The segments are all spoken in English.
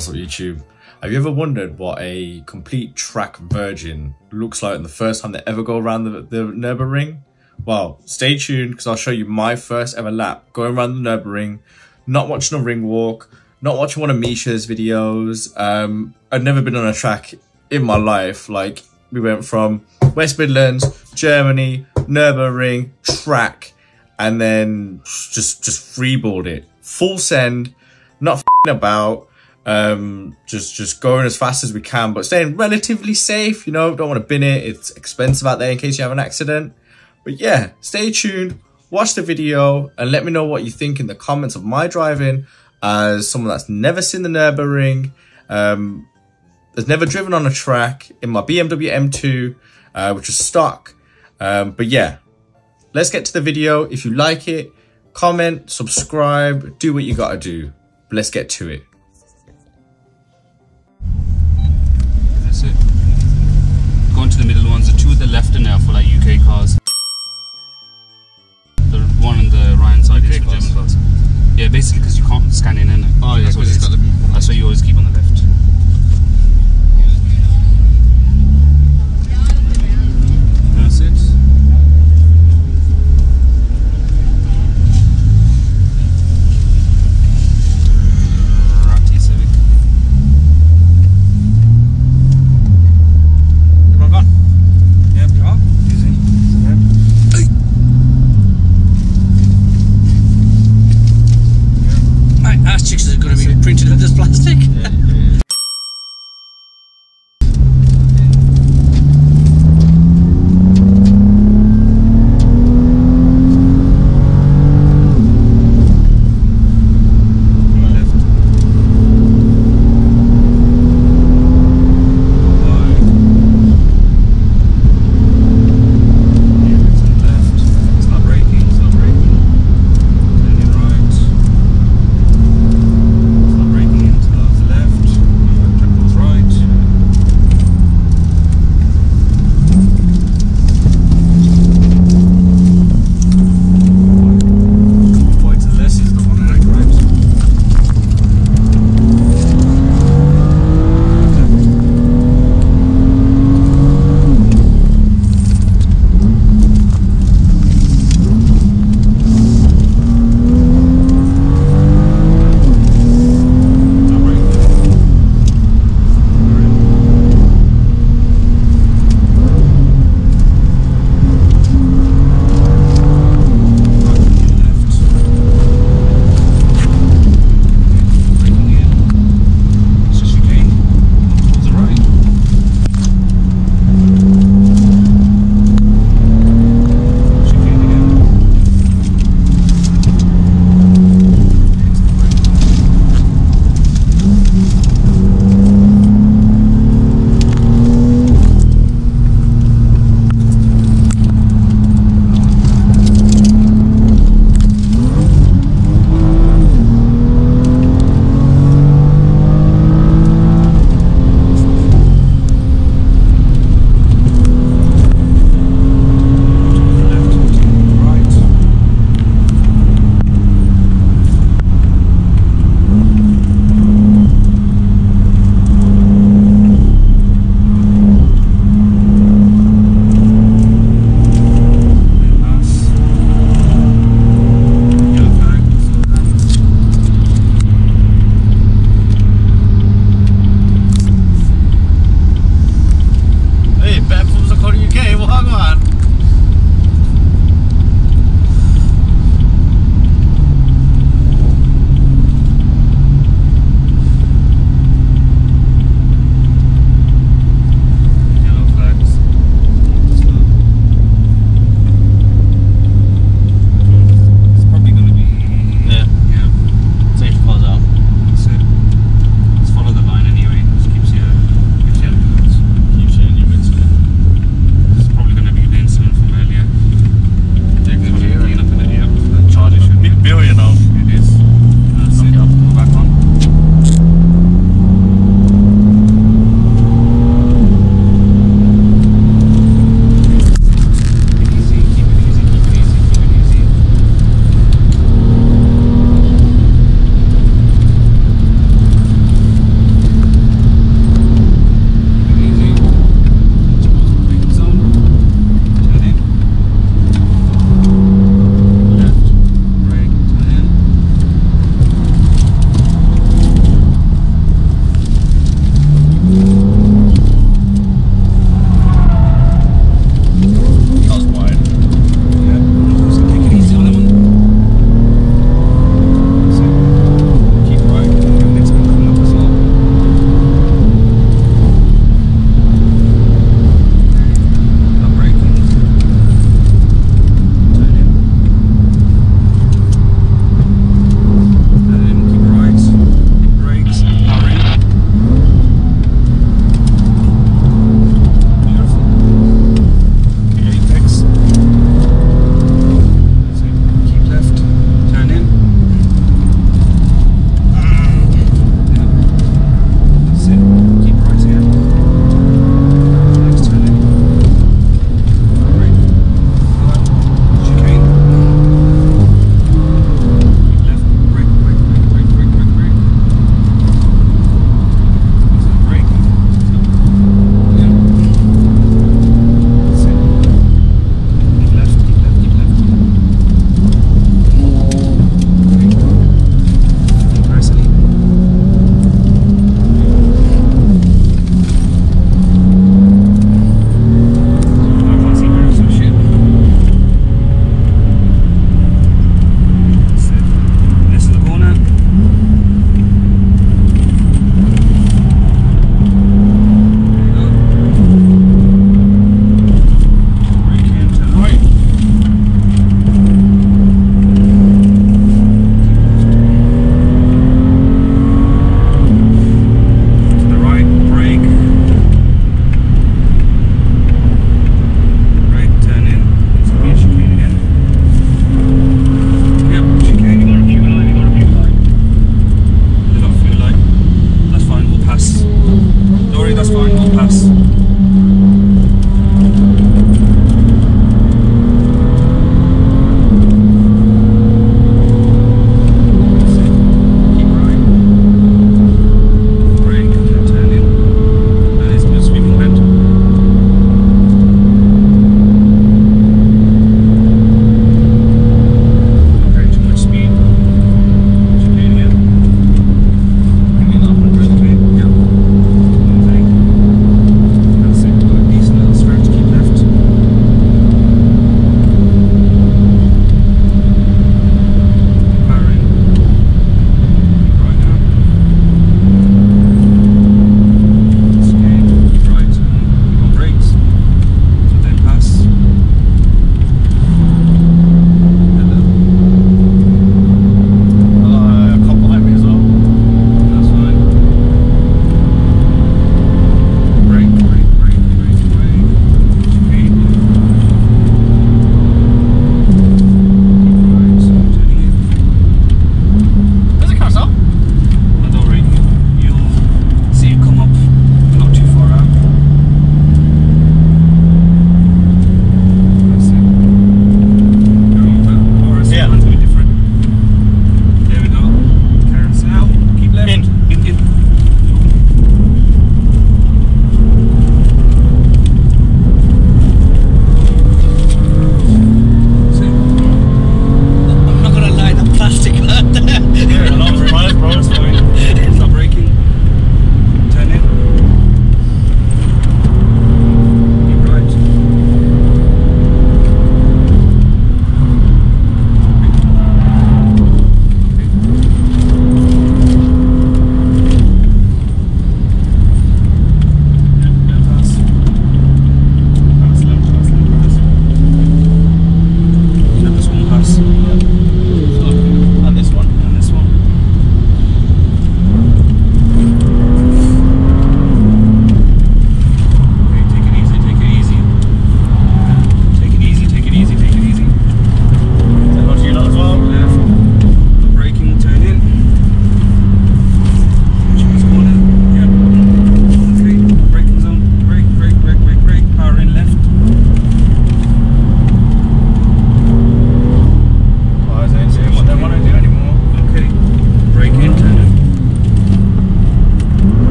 What's up, YouTube? Have you ever wondered what a complete track virgin looks like the first time they ever go around the Nurburgring? Well, stay tuned because I'll show you my first ever lap going around the Nurburgring, not watching a ring walk, not watching one of Misha's videos. I'd never been on a track in my life. Like, we went from West Midlands, Germany, Nurburgring, track, and then just freeboard it. Full send, not f***ing about, just going as fast as we can, but staying relatively safe, you know, don't want to bin it. It's expensive out there in case you have an accident. But yeah, stay tuned, watch the video, and let me know what you think in the comments of my driving as someone that's never seen the Nurburgring, has never driven on a track in my BMW M2, which is stock. But yeah, let's get to the video. If you like it, comment, subscribe, do what you gotta do. Let's get to it. That's it. Going to the middle ones, the two at the left are now for like UK cars. The one on the right side is for German cars. Yeah, basically because you can't scan in it. Oh yeah, that's what it is. That's why you always keep on the left. That's it.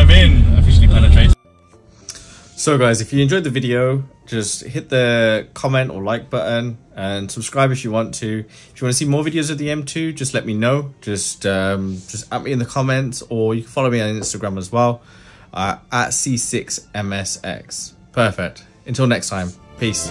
I've been officially penetrated. So guys, if you enjoyed the video, just hit the comment or like button and subscribe if you want to. If you want to see more videos of the M2, just let me know. Just at me in the comments, or you can follow me on Instagram as well, at C6MSX. Perfect. Until next time, peace.